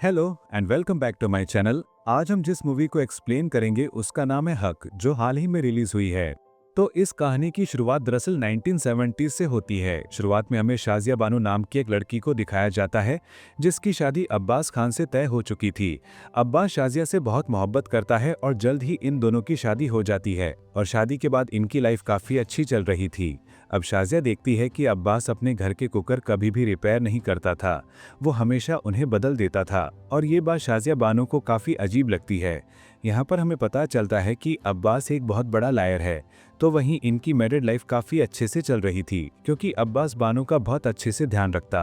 Hello and welcome back to my channel. आज हम जिस मूवी को एक्सप्लेन करेंगे उसका नाम है हक, जो हाल ही में रिलीज हुई है। तो इस कहानी की शुरुआत दरअसल 1970 से होती है। शुरुआत में हमें शाजिया बानो नाम की एक लड़की को दिखाया जाता है जिसकी शादी अब्बास खान से तय हो चुकी थी। अब्बास शाजिया से बहुत मोहब्बत करता है और जल्द ही इन दोनों की शादी हो जाती है और शादी के बाद इनकी लाइफ काफ़ी अच्छी चल रही थी। अब शाजिया देखती है कि अब्बास अपने घर के कुकर कभी भी रिपेयर नहीं करता था, वो हमेशा उन्हें बदल देता था और ये बात शाजिया बानो को काफ़ी अजीब लगती है। यहाँ पर हमें पता चलता है कि अब्बास एक बहुत बड़ा लायर है। तो वहीं इनकी मैरिड लाइफ काफ़ी अच्छे से चल रही थी क्योंकि अब्बास बानो का बहुत अच्छे से ध्यान रखता।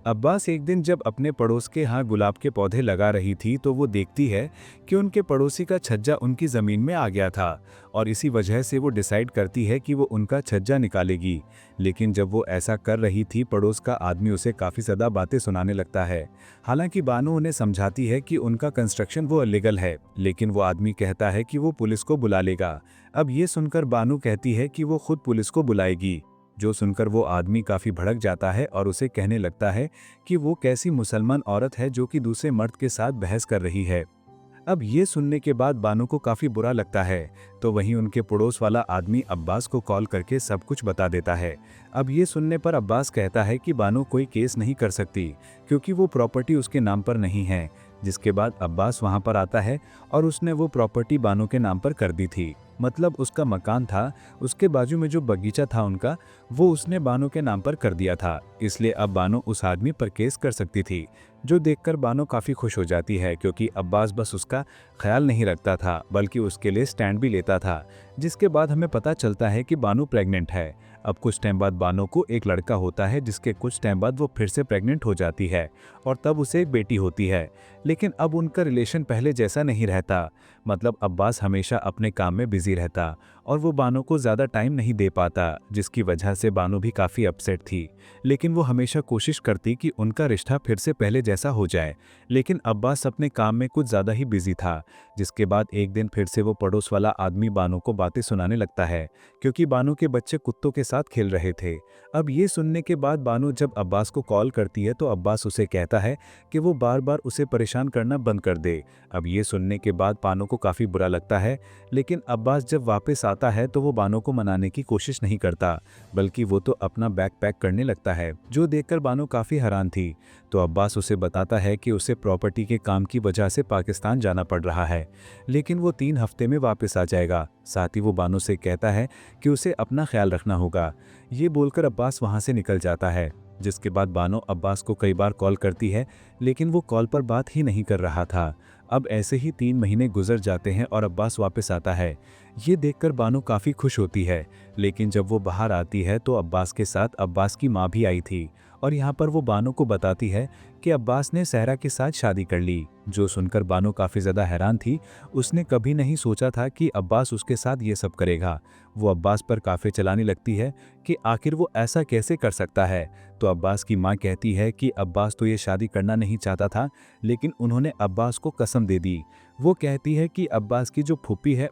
अब्बास एक दिन जब अपने पड़ोस के यहाँ गुलाब के पौधे लगा रही थी तो वो देखती है कि उनके पड़ोसी का छज्जा उनकी ज़मीन में आ गया था और इसी वजह से वो डिसाइड करती है कि वो उनका छज्जा निकालेगी। लेकिन जब वो ऐसा कर रही थी, पड़ोस का आदमी उसे काफ़ी ज़्यादा बातें सुनाने लगता है। हालांकि बानो उन्हें समझाती है कि उनका कंस्ट्रक्शन वो इलीगल है, लेकिन वो आदमी कहता है कि वो पुलिस को बुला लेगा। अब ये सुनकर बानो कहती है कि वो खुद पुलिस को बुलाएगी। जो सुनकर वो आदमी काफ़ी भड़क जाता है और उसे कहने लगता है कि वो कैसी मुसलमान औरत है जो कि दूसरे मर्द के साथ बहस कर रही है। अब ये सुनने के बाद बानो को काफ़ी बुरा लगता है। तो वहीं उनके पड़ोस वाला आदमी अब्बास को कॉल करके सब कुछ बता देता है। अब ये सुनने पर अब्बास कहता है कि बानो कोई केस नहीं कर सकती क्योंकि वो प्रॉपर्टी उसके नाम पर नहीं है। जिसके बाद अब्बास वहाँ पर आता है और उसने वो प्रॉपर्टी बानो के नाम पर कर दी थी। मतलब उसका मकान था, उसके बाजू में जो बगीचा था उनका, वो उसने बानो के नाम पर कर दिया था। इसलिए अब बानो उस आदमी पर केस कर सकती थी, जो देखकर बानो काफ़ी खुश हो जाती है क्योंकि अब्बास बस उसका ख्याल नहीं रखता था बल्कि उसके लिए स्टैंड भी लेता था। जिसके बाद हमें पता चलता है कि बानो प्रेग्नेंट है। अब कुछ टाइम बाद बानो को एक लड़का होता है, जिसके कुछ टाइम बाद वो फिर से प्रेग्नेंट हो जाती है और तब उसे एक बेटी होती है। लेकिन अब उनका रिलेशन पहले जैसा नहीं रहता। मतलब अब्बास हमेशा अपने काम में बिजी रहता और वो बानो को ज़्यादा टाइम नहीं दे पाता, जिसकी वजह से बानो भी काफ़ी अपसेट थी। लेकिन वो हमेशा कोशिश करती कि उनका रिश्ता फिर से पहले जैसा हो जाए। लेकिन अब्बास अपने काम में कुछ ज़्यादा ही बिजी था। जिसके बाद एक दिन फिर से वो पड़ोस वाला आदमी बानो को बातें सुनाने लगता है क्योंकि बानो के बच्चे कुत्तों के साथ खेल रहे थे। अब ये सुनने के बाद बानो जब अब्बास को कॉल करती है तो अब्बास उसे कहता है कि वो बार बार उसे परेशान करना बंद कर दे। अब ये सुनने के बाद बानो को काफ़ी बुरा लगता है। लेकिन अब्बास जब वापस आता है तो वो बानो को मनाने की कोशिश नहीं करता, बल्कि वो तो अपना बैग पैक करने लगता है, जो देखकर बानो काफ़ी हैरान थी। तो अब्बास उसे बताता है कि उसे प्रॉपर्टी के काम की वजह से पाकिस्तान जाना पड़ रहा है, लेकिन वो 3 हफ्ते में वापस आ जाएगा। साथ ही वो बानो से कहता है कि उसे अपना ख्याल रखना होगा। ये बोलकर अब्बास वहाँ से निकल जाता है। जिसके बाद बानो अब्बास को कई बार कॉल करती है, लेकिन वो कॉल पर बात ही नहीं कर रहा था। अब ऐसे ही 3 महीने गुजर जाते हैं और अब्बास वापस आता है। ये देखकर बानो काफ़ी खुश होती है। लेकिन जब वो बाहर आती है तो अब्बास के साथ अब्बास की माँ भी आई थी और यहाँ पर वो बानो को बताती है कि अब्बास ने सहरा के साथ शादी कर ली। जो सुनकर बानो काफ़ी ज़्यादा हैरान थी। उसने कभी नहीं सोचा था कि अब्बास उसके साथ ये सब करेगा। वो अब्बास पर काफ़ी चलाने लगती है कि आखिर वो ऐसा कैसे कर सकता है। तो अब्बास की माँ कहती है कि अब्बास तो ये शादी करना नहीं चाहता था, लेकिन उन्होंने अब्बास को कसम दे दी। वो कहती है कि अब्बास की जो फूफी है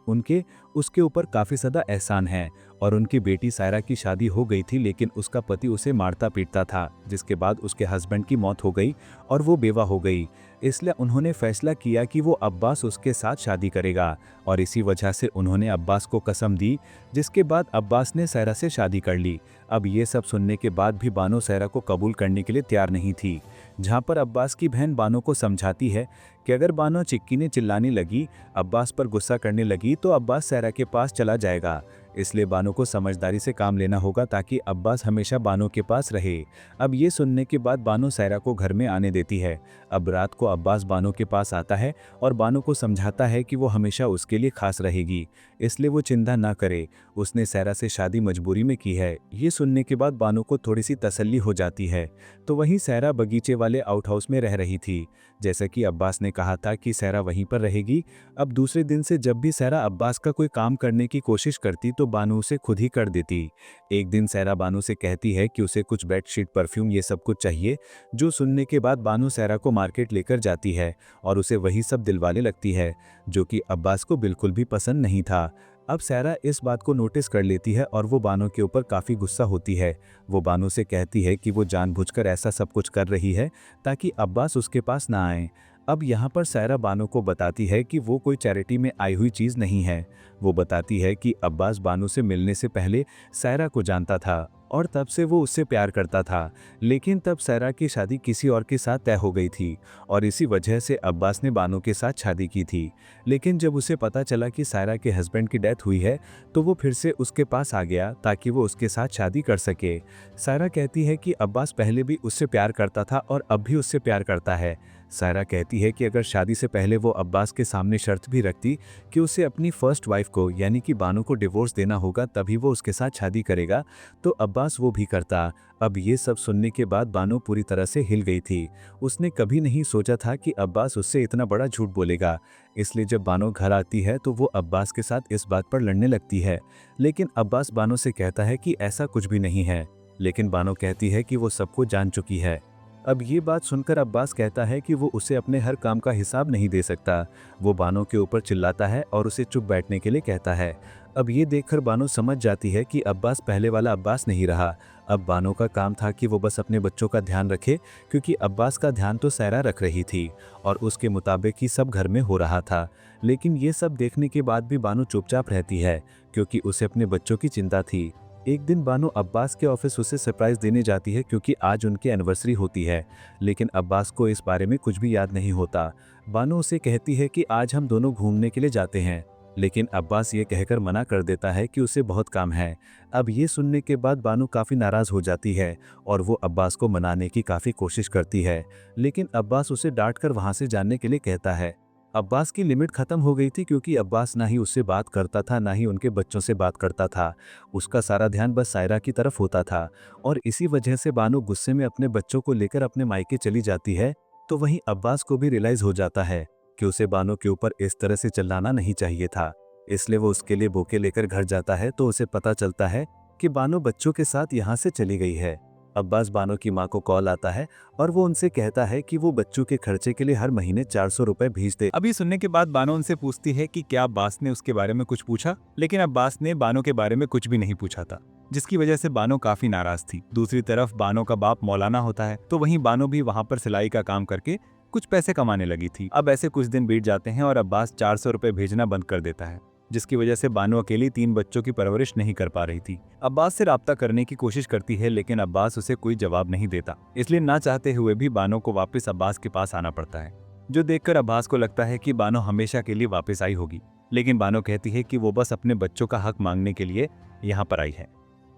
उसके ऊपर काफ़ी ज़्यादा एहसान है और उनकी बेटी सायरा की शादी हो गई थी, लेकिन उसका पति उसे मारता पीटता था, जिसके बाद उसके हस्बैंड की मौत हो गई और वो बेवा हो गई। इसलिए उन्होंने फैसला किया कि वो अब्बास उसके साथ शादी करेगा और इसी वजह से उन्होंने अब्बास को कसम दी, जिसके बाद अब्बास ने सायरा से शादी कर ली। अब ये सब सुनने के बाद भी बानो सायरा को कबूल करने के लिए तैयार नहीं थी। जहाँ पर अब्बास की बहन बानो को समझाती है कि अगर बानो चिक्की ने चिल्लाने लगी, अब्बास पर गुस्सा करने लगी तो अब्बास सायरा के पास चला जाएगा। इसलिए बानो को समझदारी से काम लेना होगा ताकि अब्बास हमेशा बानो के पास रहे। अब ये सुनने के बाद बानो सायरा को घर में आने देती है। अब रात को अब्बास बानो के पास आता है और बानो को समझाता है कि वो हमेशा उसके लिए खास रहेगी, इसलिए वो चिंता ना करे, उसने सायरा से शादी मजबूरी में की है। ये सुनने के बाद बानो को थोड़ी सी तसल्ली हो जाती है। तो वहीं सायरा बगीचे वाले आउट हाउस में रह रही थी। जैसा कि अब्बास ने कहा था कि सायरा वहीं पर रहेगी। अब दूसरे दिन से जब भी सायरा अब्बास का कोई काम करने की कोशिश करती तो बानो उसे खुद ही कर देती। एक दिन सायरा बानो से कहती है कि उसे कुछ बेडशीट, परफ्यूम, ये सब कुछ चाहिए। जो सुनने के बाद बानो सायरा को मार्केट लेकर जाती है और उसे वही सब दिलवाने लगती है, जो कि अब्बास को बिल्कुल भी पसंद नहीं था। अब सायरा इस बात को नोटिस कर लेती है और वो बानो के ऊपर काफ़ी गुस्सा होती है। वो बानो से कहती है कि वो जानबूझकर ऐसा सब कुछ कर रही है ताकि अब्बास उसके पास ना आए। अब यहाँ पर सायरा बानो को बताती है कि वो कोई चैरिटी में आई हुई चीज़ नहीं है। वो बताती है कि अब्बास बानो से मिलने से पहले सायरा को जानता था और तब से वो उससे प्यार करता था, लेकिन तब सायरा की शादी किसी और के साथ तय हो गई थी और इसी वजह से अब्बास ने बानो के साथ शादी की थी। लेकिन जब उसे पता चला कि सायरा के हस्बैंड की डेथ हुई है तो वो फिर से उसके पास आ गया ताकि वो उसके साथ शादी कर सके। सायरा कहती है कि अब्बास पहले भी उससे प्यार करता था और अब भी उससे प्यार करता है। सायरा कहती है कि अगर शादी से पहले वो अब्बास के सामने शर्त भी रखती कि उसे अपनी फर्स्ट वाइफ को यानी कि बानो को डिवोर्स देना होगा तभी वो उसके साथ शादी करेगा, तो अब्बास वो भी करता। अब ये सब सुनने के बाद बानो पूरी तरह से हिल गई थी। उसने कभी नहीं सोचा था कि अब्बास उससे इतना बड़ा झूठ बोलेगा। इसलिए जब बानो घर आती है तो वो अब्बास के साथ इस बात पर लड़ने लगती है, लेकिन अब्बास बानो से कहता है कि ऐसा कुछ भी नहीं है। लेकिन बानो कहती है कि वो सबको जान चुकी है। अब ये बात सुनकर अब्बास कहता है कि वो उसे अपने हर काम का हिसाब नहीं दे सकता। वो बानो के ऊपर चिल्लाता है और उसे चुप बैठने के लिए कहता है। अब ये देखकर बानो समझ जाती है कि अब्बास पहले वाला अब्बास नहीं रहा। अब बानो का काम था कि वो बस अपने बच्चों का ध्यान रखे, क्योंकि अब्बास का ध्यान तो सायरा रख रही थी और उसके मुताबिक ही सब घर में हो रहा था। लेकिन ये सब देखने के बाद भी बानो चुपचाप रहती है, क्योंकि उसे अपने बच्चों की चिंता थी। एक दिन बानो अब्बास के ऑफिस उसे सरप्राइज देने जाती है क्योंकि आज उनकी एनिवर्सरी होती है, लेकिन अब्बास को इस बारे में कुछ भी याद नहीं होता। बानो उसे कहती है कि आज हम दोनों घूमने के लिए जाते हैं, लेकिन अब्बास ये कहकर मना कर देता है कि उसे बहुत काम है। अब ये सुनने के बाद बानो काफ़ी नाराज़ हो जाती है और वो अब्बास को मनाने की काफ़ी कोशिश करती है, लेकिन अब्बास उसे डांट कर वहाँ से जाने के लिए कहता है। अब्बास की लिमिट ख़त्म हो गई थी क्योंकि अब्बास ना ही उससे बात करता था ना ही उनके बच्चों से बात करता था। उसका सारा ध्यान बस सायरा की तरफ होता था और इसी वजह से बानो गुस्से में अपने बच्चों को लेकर अपने मायके चली जाती है। तो वहीं अब्बास को भी रियलाइज़ हो जाता है कि उसे बानो के ऊपर इस तरह से चिल्लाना नहीं चाहिए था। इसलिए वो उसके लिए बुके लेकर घर जाता है तो उसे पता चलता है कि बानो बच्चों के साथ यहाँ से चली गई है। अब्बास बानो की माँ को कॉल आता है और वो उनसे कहता है कि वो बच्चों के खर्चे के लिए हर महीने 400 रुपए भेज दे। अभी सुनने के बाद बानो उनसे पूछती है कि क्या अब्बास ने उसके बारे में कुछ पूछा, लेकिन अब्बास ने बानो के बारे में कुछ भी नहीं पूछा था, जिसकी वजह से बानो काफी नाराज थी। दूसरी तरफ बानो का बाप मौलाना होता है, तो वहीं बानो भी वहाँ पर सिलाई का काम करके कुछ पैसे कमाने लगी थी। अब ऐसे कुछ दिन बीत जाते हैं और अब्बास 400 रुपए भेजना बंद कर देता है, जिसकी वजह से बानो अकेली 3 बच्चों की परवरिश नहीं कर पा रही थी। अब्बास से राब्ता करने की कोशिश करती है, लेकिन अब्बास उसे कोई जवाब नहीं देता। इसलिए ना चाहते हुए भी बानो को वापस अब्बास के पास आना पड़ता है, जो देखकर अब्बास को लगता है कि बानो हमेशा के लिए वापस आई होगी। लेकिन बानो कहती है कि वो बस अपने बच्चों का हक मांगने के लिए यहाँ पर आई है,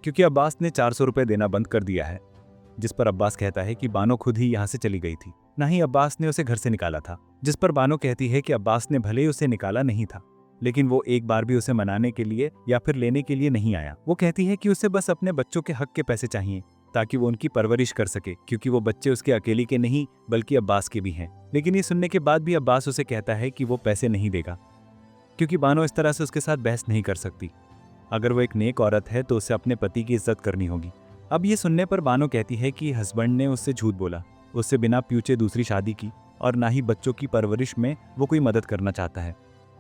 क्योंकि अब्बास ने 400 रुपए देना बंद कर दिया है। जिस पर अब्बास कहता है कि बानो खुद ही यहाँ से चली गई थी, ना ही अब्बास ने उसे घर से निकाला था। जिस पर बानो कहती है कि अब्बास ने भले ही उसे निकाला नहीं था, लेकिन वो एक बार भी उसे मनाने के लिए या फिर लेने के लिए नहीं आया। वो कहती है कि उसे बस अपने बच्चों के हक के पैसे चाहिए ताकि वो उनकी परवरिश कर सके, क्योंकि वो बच्चे उसके अकेले के नहीं बल्कि अब्बास के भी हैं। लेकिन ये सुनने के बाद भी अब्बास उसे कहता है कि वो पैसे नहीं देगा, क्योंकि बानो इस तरह से उसके साथ बहस नहीं कर सकती। अगर वो एक नेक औरत है तो उसे अपने पति की इज्जत करनी होगी। अब ये सुनने पर बानो कहती है कि हस्बैंड ने उससे झूठ बोला, उससे बिना पूछे दूसरी शादी की और ना ही बच्चों की परवरिश में वो कोई मदद करना चाहता है।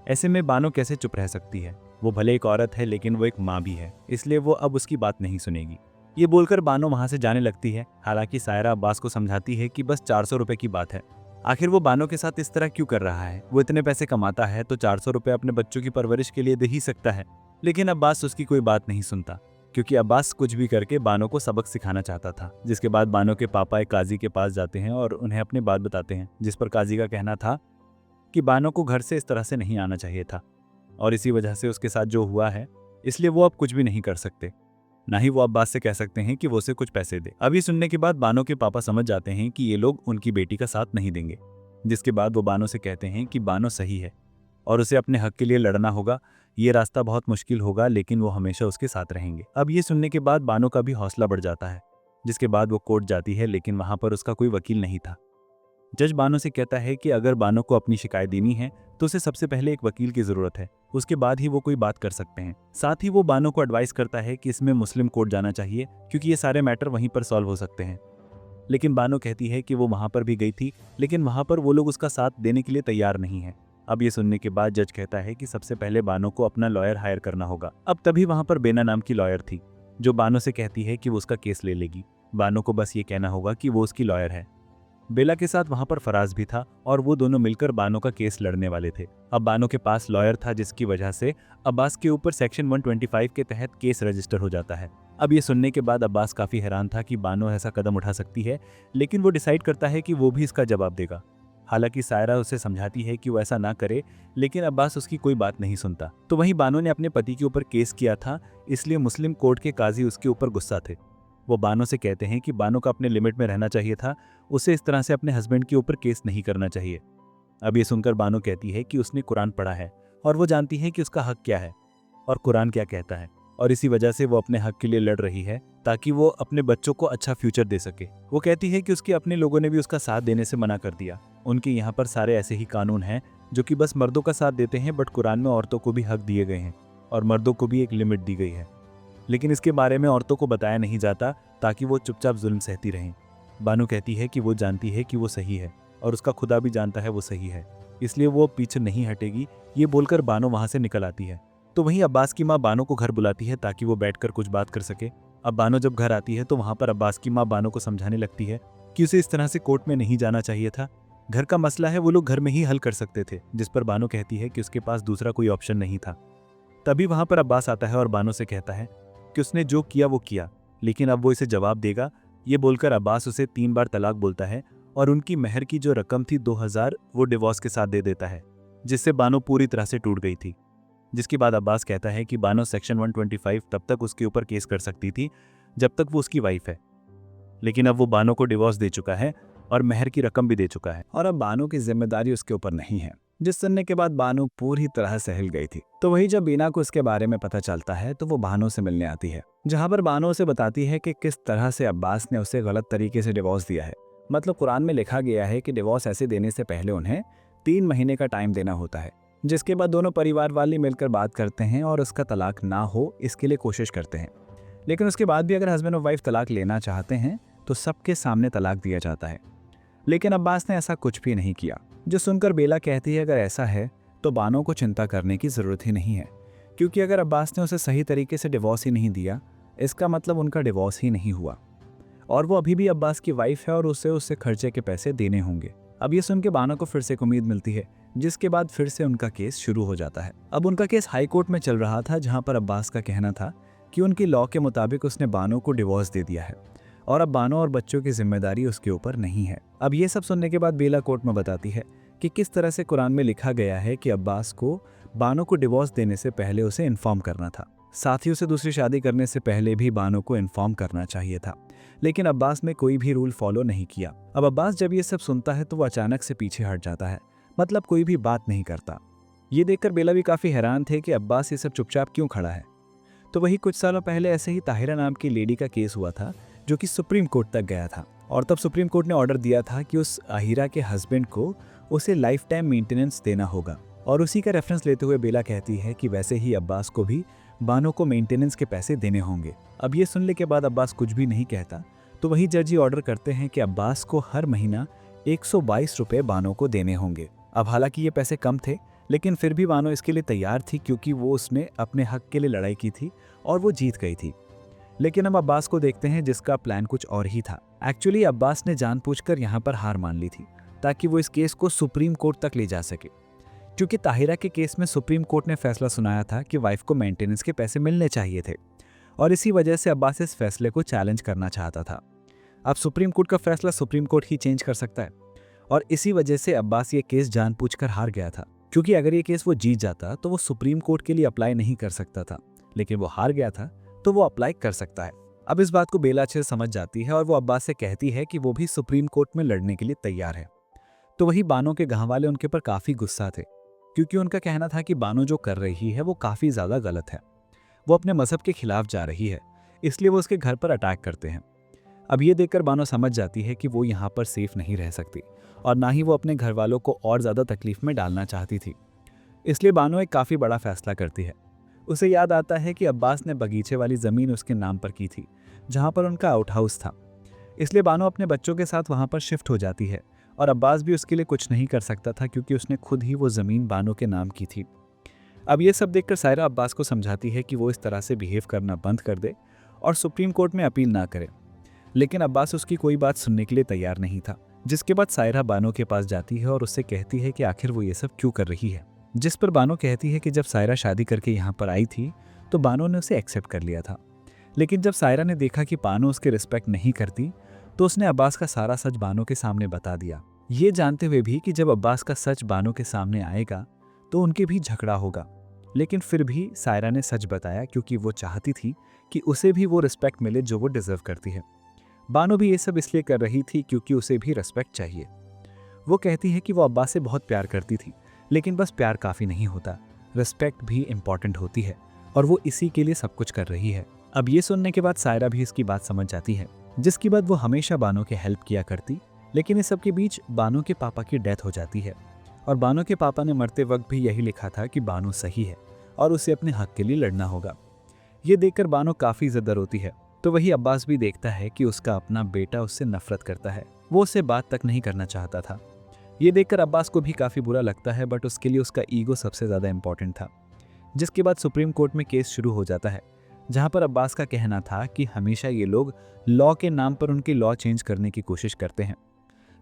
ऐसे में बानो कैसे चुप रह सकती है? वो भले एक औरत है लेकिन वो एक माँ भी है, इसलिए वो अब उसकी बात नहीं सुनेगी। ये बोलकर बानो वहाँ से जाने लगती है। हालांकि सायरा अब्बास को समझाती है कि बस 400 रुपए की बात है, आखिर वो बानो के साथ इस तरह क्यों कर रहा है? वो इतने पैसे कमाता है तो 400 रुपए अपने बच्चों की परवरिश के लिए दे ही सकता है। लेकिन अब्बास उसकी कोई बात नहीं सुनता, क्योंकि अब्बास कुछ भी करके बानो को सबक सिखाना चाहता था। जिसके बाद बानो के पापा एक काजी के पास जाते हैं और उन्हें अपनी बात बताते हैं, जिस पर काजी का कहना था कि बानो को घर से इस तरह से नहीं आना चाहिए था और इसी वजह से उसके साथ जो हुआ है, इसलिए वो अब कुछ भी नहीं कर सकते। ना ही वो अब्बास से कह सकते हैं कि वो उसे कुछ पैसे दे। अभी सुनने के बाद बानो के पापा समझ जाते हैं कि ये लोग उनकी बेटी का साथ नहीं देंगे, जिसके बाद वो बानो से कहते हैं कि बानो सही है और उसे अपने हक के लिए लड़ना होगा। ये रास्ता बहुत मुश्किल होगा, लेकिन वो हमेशा उसके साथ रहेंगे। अब ये सुनने के बाद बानो का भी हौसला बढ़ जाता है, जिसके बाद वो कोर्ट जाती है, लेकिन वहाँ पर उसका कोई वकील नहीं था। जज बानो से कहता है कि अगर बानो को अपनी शिकायत देनी है तो उसे सबसे पहले एक वकील की जरूरत है, उसके बाद ही वो कोई बात कर सकते हैं। साथ ही वो बानो को एडवाइस करता है कि इसमें मुस्लिम कोर्ट जाना चाहिए, क्योंकि ये सारे मैटर वहीं पर सॉल्व हो सकते हैं। लेकिन बानो कहती है कि वो वहाँ पर भी गई थी, लेकिन वहाँ पर वो लोग उसका साथ देने के लिए तैयार नहीं है। अब ये सुनने के बाद जज कहता है कि सबसे पहले बानो को अपना लॉयर हायर करना होगा। अब तभी वहाँ पर बेना नाम की लॉयर थी, जो बानो से कहती है कि वो उसका केस ले लेगी। बानो को बस ये कहना होगा कि वो उसकी लॉयर है। बेला के साथ वहां पर फराज भी था और वो दोनों मिलकर बानो का केस लड़ने वाले थे। अब बानो के पास लॉयर था, जिसकी वजह से अब्बास के ऊपर सेक्शन 125 के तहत केस रजिस्टर हो जाता है। अब ये सुनने के बाद अब्बास काफी हैरान था कि बानो ऐसा कदम उठा सकती है, लेकिन वो डिसाइड करता है कि वो भी इसका जवाब देगा। हालांकि सायरा उसे समझाती है कि वो ऐसा ना करे, लेकिन अब्बास उसकी कोई बात नहीं सुनता। तो वहीं बानो ने अपने पति के ऊपर केस किया था, इसलिए मुस्लिम कोर्ट के काजी उसके ऊपर गुस्सा थे। वो बानो से कहते हैं कि बानो का अपने लिमिट में रहना चाहिए था, उसे इस तरह से अपने हस्बैंड के ऊपर केस नहीं करना चाहिए। अब ये सुनकर बानो कहती है कि उसने कुरान पढ़ा है और वो जानती है कि उसका हक क्या है और कुरान क्या कहता है, और इसी वजह से वो अपने हक के लिए लड़ रही है ताकि वो अपने बच्चों को अच्छा फ्यूचर दे सके। वो कहती है कि उसके अपने लोगों ने भी उसका साथ देने से मना कर दिया। उनके यहाँ पर सारे ऐसे ही कानून हैं जो कि बस मर्दों का साथ देते हैं, बट कुरान में औरतों को भी हक दिए गए हैं और मर्दों को भी एक लिमिट दी गई है, लेकिन इसके बारे में औरतों को बताया नहीं जाता ताकि वो चुपचाप जुल्म सहती रहें। बानो कहती है कि वो जानती है कि वो सही है और उसका खुदा भी जानता है वो सही है, इसलिए वो पीछे नहीं हटेगी। ये बोलकर बानो वहां से निकल आती है। तो वहीं अब्बास की माँ बानो को घर बुलाती है ताकि वो बैठकर कुछ बात कर सके। अब बानो जब घर आती है तो वहां पर अब्बास की माँ बानो को समझाने लगती है कि उसे इस तरह से कोर्ट में नहीं जाना चाहिए था, घर का मसला है वो लोग घर में ही हल कर सकते थे, जिस पर बानो कहती है कि उसके पास दूसरा कोई ऑप्शन नहीं था। तभी वहां पर अब्बास आता है और बानो से कहता है कि उसने जो किया वो किया, लेकिन अब वो इसे जवाब देगा। ये बोलकर अब्बास उसे 3 बार तलाक बोलता है और उनकी मेहर की जो रकम थी 2000 वो डिवोर्स के साथ दे देता है, जिससे बानो पूरी तरह से टूट गई थी। जिसके बाद अब्बास कहता है कि बानो सेक्शन 125 तब तक उसके ऊपर केस कर सकती थी जब तक वो उसकी वाइफ है, लेकिन अब वो बानो को डिवोर्स दे चुका है और मेहर की रकम भी दे चुका है और अब बानो की जिम्मेदारी उसके ऊपर नहीं है। जिस सुनने के बाद बानो पूरी तरह से हिल गई थी। तो वही जब बीना को इसके बारे में पता चलता है तो वो बानो से मिलने आती है, जहां पर बानो उसे बताती है कि किस तरह से अब्बास ने उसे गलत तरीके से डिवोर्स दिया है। मतलब कुरान में लिखा गया है कि डिवोर्स ऐसे देने से पहले उन्हें 3 महीने का टाइम देना होता है, जिसके बाद दोनों परिवार वाले मिलकर बात करते हैं और उसका तलाक ना हो इसके लिए कोशिश करते हैं। लेकिन उसके बाद भी अगर हस्बैंड और वाइफ तलाक लेना चाहते हैं तो सबके सामने तलाक दिया जाता है, लेकिन अब्बास ने ऐसा कुछ भी नहीं किया। जो सुनकर बेला कहती है अगर ऐसा है तो बानो को चिंता करने की ज़रूरत ही नहीं है, क्योंकि अगर अब्बास ने उसे सही तरीके से डिवोर्स ही नहीं दिया, इसका मतलब उनका डिवोर्स ही नहीं हुआ और वो अभी भी अब्बास की वाइफ है और उसे उससे खर्चे के पैसे देने होंगे। अब ये सुन के बानो को फिर से एक उम्मीद मिलती है, जिसके बाद फिर से उनका केस शुरू हो जाता है। अब उनका केस हाई कोर्ट में चल रहा था, जहाँ पर अब्बास का कहना था कि उनकी लॉ के मुताबिक उसने बानो को डिवोर्स दे दिया है और अब बानो और बच्चों की जिम्मेदारी उसके ऊपर नहीं है। अब ये सब सुनने के बाद बेला कोर्ट में बताती है कि किस तरह से कुरान में लिखा गया है कि अब्बास को बानो को डिवोर्स देने से पहले उसे इन्फॉर्म करना था, साथ ही उसे दूसरी शादी करने से पहले भी बानो को इन्फॉर्म करना चाहिए था, लेकिन अब्बास ने कोई भी रूल फॉलो नहीं किया। अब अब्बास जब ये सब सुनता है तो वो अचानक से पीछे हट जाता है, मतलब कोई भी बात नहीं करता। ये देखकर बेला भी काफ़ी हैरान थे कि अब्बास ये सब चुपचाप क्यों खड़ा है। तो वही कुछ सालों पहले ऐसे ही ताहिरा नाम की लेडी का केस हुआ था, जो कि सुप्रीम कोर्ट तक गया था और तब सुप्रीम कोर्ट ने ऑर्डर दिया था कि उस अहिरा के हस्बैंड को उसे लाइफ टाइम मेंटेनेंस देना होगा। और उसी का रेफरेंस लेते हुए बेला कहती है कि वैसे ही अब्बास को भी बानो को मेंटेनेंस के पैसे देने होंगे। अब ये सुनने के बाद अब्बास कुछ भी नहीं कहता, तो वही जज ऑर्डर करते हैं कि अब्बास को हर महीना 122 रुपये बानो को देने होंगे। अब हालांकि ये पैसे कम थे, लेकिन फिर भी बानो इसके लिए तैयार थी, क्योंकि वो उसने अपने हक के लिए लड़ाई की थी और वो जीत गई थी। लेकिन अब अब्बास को देखते हैं, जिसका प्लान कुछ और ही था। एक्चुअली अब्बास ने जानबूझकर यहाँ पर हार मान ली थी ताकि वो इस केस को सुप्रीम कोर्ट तक ले जा सके, क्योंकि ताहिरा के केस में सुप्रीम कोर्ट ने फैसला सुनाया था कि वाइफ को मेंटेनेंस के पैसे मिलने चाहिए थे और इसी वजह से अब्बास इस फैसले को चैलेंज करना चाहता था। अब सुप्रीम कोर्ट का फैसला सुप्रीम कोर्ट ही चेंज कर सकता है और इसी वजह से अब्बास ये केस जानबूझकर हार गया था, क्योंकि अगर ये केस वो जीत जाता तो वो सुप्रीम कोर्ट के लिए अप्लाई नहीं कर सकता था, लेकिन वो हार गया था तो वो अप्लाई कर सकता है। अब इस बात को बेला अच्छे से समझ जाती है और वो अब्बास से कहती है कि वो भी सुप्रीम कोर्ट में लड़ने के लिए तैयार है। तो वही बानो के गांव वाले उनके पर काफ़ी गुस्सा थे, क्योंकि उनका कहना था कि बानो जो कर रही है वो काफ़ी ज़्यादा गलत है, वो अपने मजहब के खिलाफ जा रही है, इसलिए वो उसके घर पर अटैक करते हैं। अब ये देखकर बानो समझ जाती है कि वो यहाँ पर सेफ नहीं रह सकती और ना ही वो अपने घर वालों को और ज़्यादा तकलीफ में डालना चाहती थी, इसलिए बानो एक काफ़ी बड़ा फैसला करती है। उसे याद आता है कि अब्बास ने बगीचे वाली ज़मीन उसके नाम पर की थी, जहाँ पर उनका आउट हाउस था, इसलिए बानो अपने बच्चों के साथ वहाँ पर शिफ्ट हो जाती है और अब्बास भी उसके लिए कुछ नहीं कर सकता था, क्योंकि उसने खुद ही वो ज़मीन बानो के नाम की थी। अब ये सब देखकर सायरा अब्बास को समझाती है कि वो इस तरह से बिहेव करना बंद कर दे और सुप्रीम कोर्ट में अपील ना करे, लेकिन अब्बास उसकी कोई बात सुनने के लिए तैयार नहीं था। जिसके बाद सायरा बानो के पास जाती है और उससे कहती है कि आखिर वो ये सब क्यों कर रही है। जिस पर बानो कहती है कि जब सायरा शादी करके यहाँ पर आई थी तो बानो ने उसे एक्सेप्ट कर लिया था, लेकिन जब सायरा ने देखा कि बानो उसके रिस्पेक्ट नहीं करती तो उसने अब्बास का सारा सच बानो के सामने बता दिया, ये जानते हुए भी कि जब अब्बास का सच बानो के सामने आएगा तो उनके भी झगड़ा होगा। लेकिन फिर भी सायरा ने सच बताया क्योंकि वो चाहती थी कि उसे भी वो रिस्पेक्ट मिले जो वो डिजर्व करती है। बानो भी ये सब इसलिए कर रही थी क्योंकि उसे भी रिस्पेक्ट चाहिए। वो कहती है कि वो अब्बास से बहुत प्यार करती थी, लेकिन बस प्यार काफ़ी नहीं होता, रिस्पेक्ट भी इम्पॉर्टेंट होती है और वो इसी के लिए सब कुछ कर रही है। अब ये सुनने के बाद सायरा भी इसकी बात समझ जाती है, जिसके बाद वो हमेशा बानो के हेल्प किया करती। लेकिन इस सब के बीच बानो के पापा की डेथ हो जाती है और बानो के पापा ने मरते वक्त भी यही लिखा था कि बानो सही है और उसे अपने हक के लिए लड़ना होगा। ये देखकर बानो काफ़ी ज़्यादा रोती है। तो वही अब्बास भी देखता है कि उसका अपना बेटा उससे नफरत करता है, वो उससे बात तक नहीं करना चाहता था। ये देखकर अब्बास को भी काफ़ी बुरा लगता है, बट उसके लिए उसका ईगो सबसे ज़्यादा इंपॉर्टेंट था। जिसके बाद सुप्रीम कोर्ट में केस शुरू हो जाता है, जहाँ पर अब्बास का कहना था कि हमेशा ये लोग लॉ के नाम पर उनकी लॉ चेंज करने की कोशिश करते हैं।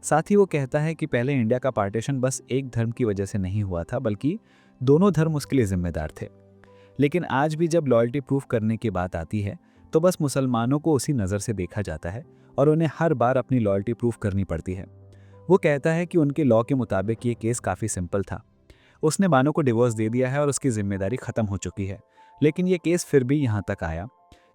साथ ही वो कहता है कि पहले इंडिया का पार्टीशन बस एक धर्म की वजह से नहीं हुआ था, बल्कि दोनों धर्म उसके लिए जिम्मेदार थे। लेकिन आज भी जब लॉयल्टी प्रूफ करने की बात आती है तो बस मुसलमानों को उसी नज़र से देखा जाता है और उन्हें हर बार अपनी लॉयल्टी प्रूफ करनी पड़ती है। वो कहता है कि उनके लॉ के मुताबिक ये केस काफ़ी सिंपल था, उसने बानो को डिवोर्स दे दिया है और उसकी जिम्मेदारी ख़त्म हो चुकी है, लेकिन ये केस फिर भी यहाँ तक आया,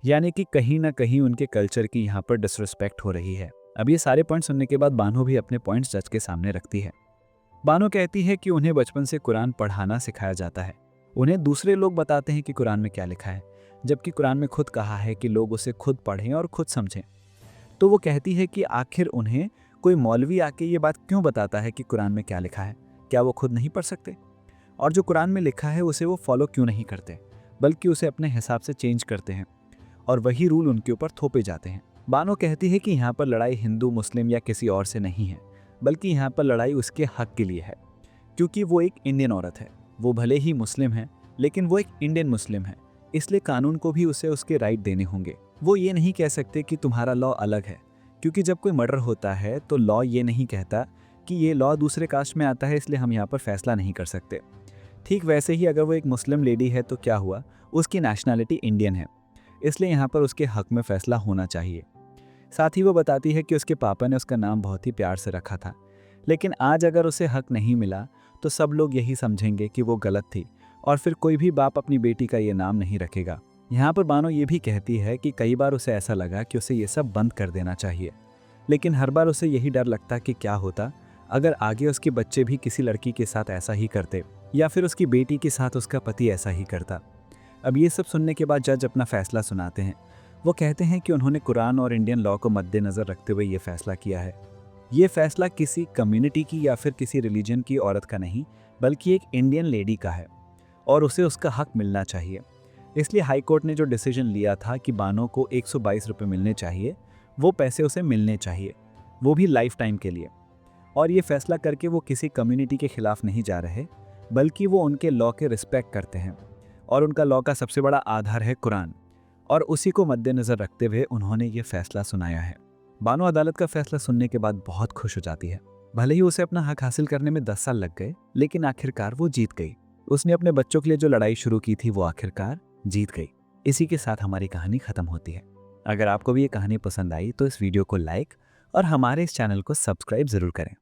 यानी कि कहीं ना कहीं उनके कल्चर की यहाँ पर डिसरिस्पेक्ट हो रही है। अब ये सारे पॉइंट सुनने के बाद बानो भी अपने पॉइंट्स जज के सामने रखती है। बानो कहती है कि उन्हें बचपन से कुरान पढ़ाना सिखाया जाता है, उन्हें दूसरे लोग बताते हैं कि कुरान में क्या लिखा है, जबकि कुरान में खुद कहा है कि लोग उसे खुद पढ़ें और खुद समझें। तो वो कहती है कि आखिर उन्हें कोई मौलवी आके ये बात क्यों बताता है कि कुरान में क्या लिखा है, क्या वो खुद नहीं पढ़ सकते? और जो कुरान में लिखा है उसे वो फॉलो क्यों नहीं करते, बल्कि उसे अपने हिसाब से चेंज करते हैं और वही रूल उनके ऊपर थोपे जाते हैं। बानो कहती है कि यहाँ पर लड़ाई हिंदू मुस्लिम या किसी और से नहीं है, बल्कि यहाँ पर लड़ाई उसके हक के लिए है, क्योंकि वो एक इंडियन औरत है। वो भले ही मुस्लिम है, लेकिन वो एक इंडियन मुस्लिम है, इसलिए कानून को भी उसे उसके राइट देने होंगे। वो ये नहीं कह सकते कि तुम्हारा लॉ अलग है, क्योंकि जब कोई मर्डर होता है तो लॉ ये नहीं कहता कि ये लॉ दूसरे कास्ट में आता है, इसलिए हम यहाँ पर फैसला नहीं कर सकते। ठीक वैसे ही अगर वो एक मुस्लिम लेडी है तो क्या हुआ, उसकी नेशनैलिटी इंडियन है, इसलिए यहाँ पर उसके हक में फैसला होना चाहिए। साथ ही वो बताती है कि उसके पापा ने उसका नाम बहुत ही प्यार से रखा था, लेकिन आज अगर उसे हक नहीं मिला तो सब लोग यही समझेंगे कि वो गलत थी और फिर कोई भी बाप अपनी बेटी का ये नाम नहीं रखेगा। यहाँ पर बानो ये भी कहती है कि कई बार उसे ऐसा लगा कि उसे ये सब बंद कर देना चाहिए, लेकिन हर बार उसे यही डर लगता कि क्या होता अगर आगे उसके बच्चे भी किसी लड़की के साथ ऐसा ही करते, या फिर उसकी बेटी के साथ उसका पति ऐसा ही करता। अब ये सब सुनने के बाद जज अपना फैसला सुनाते हैं। वो कहते हैं कि उन्होंने कुरान और इंडियन लॉ को मद्देनज़र रखते हुए ये फैसला किया है। ये फैसला किसी कम्युनिटी की या फिर किसी रिलीजन की औरत का नहीं, बल्कि एक इंडियन लेडी का है और उसे उसका हक मिलना चाहिए। इसलिए हाई कोर्ट ने जो डिसीजन लिया था कि बानो को 122 रुपये मिलने चाहिए, वो पैसे उसे मिलने चाहिए, वो भी लाइफ टाइम के लिए। और ये फैसला करके वो किसी कम्युनिटी के खिलाफ नहीं जा रहे, बल्कि वो उनके लॉ के रिस्पेक्ट करते हैं और उनका लॉ का सबसे बड़ा आधार है कुरान, और उसी को मद्देनज़र रखते हुए उन्होंने ये फैसला सुनाया है। बानो अदालत का फैसला सुनने के बाद बहुत खुश हो जाती है। भले ही उसे अपना हक हासिल करने में 10 साल लग गए, लेकिन आखिरकार वो जीत गई। उसने अपने बच्चों के लिए जो लड़ाई शुरू की थी वो आखिरकार जीत गई। इसी के साथ हमारी कहानी खत्म होती है। अगर आपको भी ये कहानी पसंद आई तो इस वीडियो को लाइक और हमारे इस चैनल को सब्सक्राइब जरूर करें।